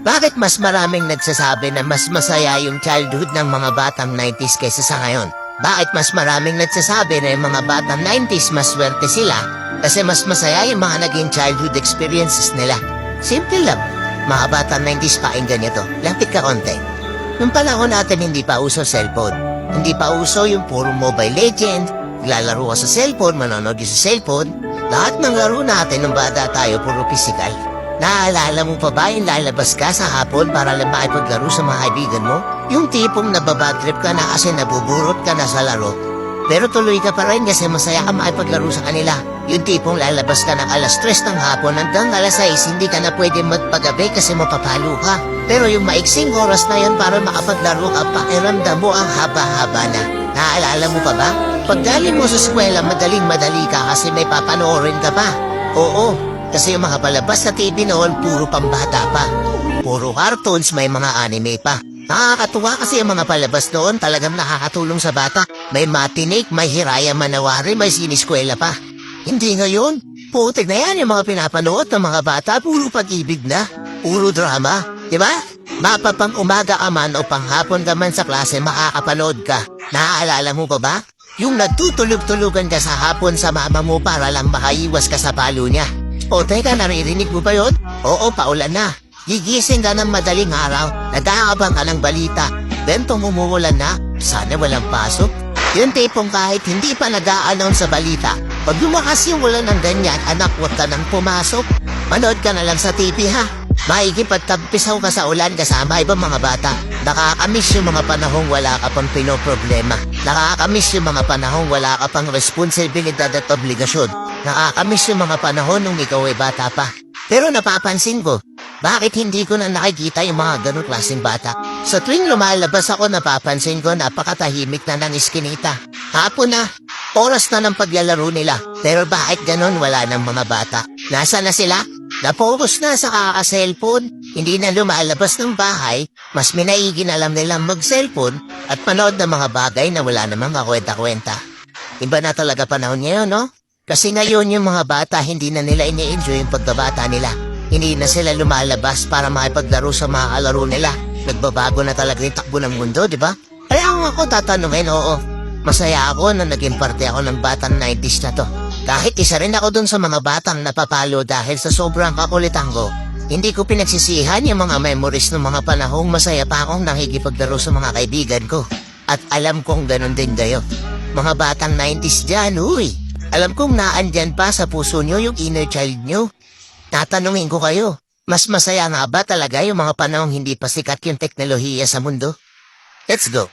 Bakit mas maraming nagsasabi na mas masaya yung childhood ng mga batang 90s kaysa sa ngayon? Bakit mas maraming nagsasabi na yung mga batang 90s mas swerte sila kasi mas masaya yung mga naging childhood experiences nila? Simple lang. Mga batang 90s pakinggan nito. Lapit ka konti. Nung panahon natin hindi pa uso cellphone. Hindi pa uso yung puro Mobile Legend. Naglalaro ka sa cellphone, manonood ka sa cellphone. Lahat ng laro natin nung bata tayo puro physical. Naalala mo pa ba yung lalabas ka sa hapon para lang makipaglaro sa mga kaibigan mo? Yung tipong nababadtrip ka na kasi nabuburot ka na sa laro. Pero tuloy ka pa rin kasi masaya ka makipaglaro sa kanila. Yung tipong lalabas ka ng alas 3 ng hapon hanggang alas 6 hindi ka na pwede magpagabi kasi mapapalo ka. Pero yung maiksing oras na yun para makapaglaro ka, pakiramdam mo ang haba-haba na. Naalala mo pa ba? Pagdaling mo sa eskwela, madaling-madali ka kasi may papanoorin ka pa. Oo. Kasi yung mga palabas sa TV noon, puro pambata pa. Puro cartoons, may mga anime pa. Nakakatuwa kasi yung mga palabas noon talagang nakakatulong sa bata. May matinik, may Hiraya Manawari, may siniskwela pa. Hindi ngayon. Putik na yan yung mga pinapanood ng mga bata, puro pag-ibig na. Puro drama. Diba? Mapapang umaga ka man o panghapon ka man sa klase, makakapanood ka. Naaalala mo pa ba? Yung nagtutulog-tulugan ka sa hapon sa mama mo para lang makaiwas ka sa palo niya. O teka, naririnig mo ba yun? Oo, paulan na. Gigising ka ng madaling araw, nag-aabang ka ng balita. Then umuulan na, sana walang pasok. Yung tipong kahit hindi pa nag-a-announce sa balita, pag lumakas yung ulan ng ganyan, anak, huwag ka nang pumasok. Manood ka na lang sa TV ha. Maikipagtampisaw ka sa ulan kasama ibang mga bata. Nakakamiss yung mga panahong wala ka pang pinoproblema. Nakakamiss yung mga panahong wala ka pang responsibilidad at obligasyon. Nakakamiss yung mga panahon nung ikaw ay bata pa. Pero napapansin ko, bakit hindi ko na nakikita yung mga ganong klaseng bata? Sa tuwing lumalabas ako, napapansin ko napakatahimik na ng iskinita. Hapon na, oras na ng paglalaro nila. Pero bakit ganon wala ng mga bata? Nasa na sila? Napokus na sa kaka-cellphone, hindi na lumalabas ng bahay, mas minaigin alam nilang mag-cellphone at manood ng mga bagay na wala namang kakwenta-kwenta. Iba na talaga panahon ngayon, no? Kasi ngayon yung mga bata hindi na nila ini-enjoy yung pagkabata nila. Hindi na sila lumalabas para makipaglaro sa mga kalaro nila. Nagbabago na talaga yung takbo ng mundo, di ba? Kaya ako tatanungin, oo. Masaya ako na naging parte ako ng batang 90s na to. Kahit isa rin ako dun sa mga batang napapalo dahil sa sobrang kakulitan ko, hindi ko pinagsisihan yung mga memories ng mga panahong masaya pa akong nakikipaglaro sa mga kaibigan ko. At alam kong ganun din kayo. Mga batang 90s dyan, uy. Alam kong naandyan pa sa puso nyo yung inner child nyo. Tatanungin ko kayo, mas masaya nga ba talaga yung mga panahong hindi pa sikat yung teknolohiya sa mundo? Let's go.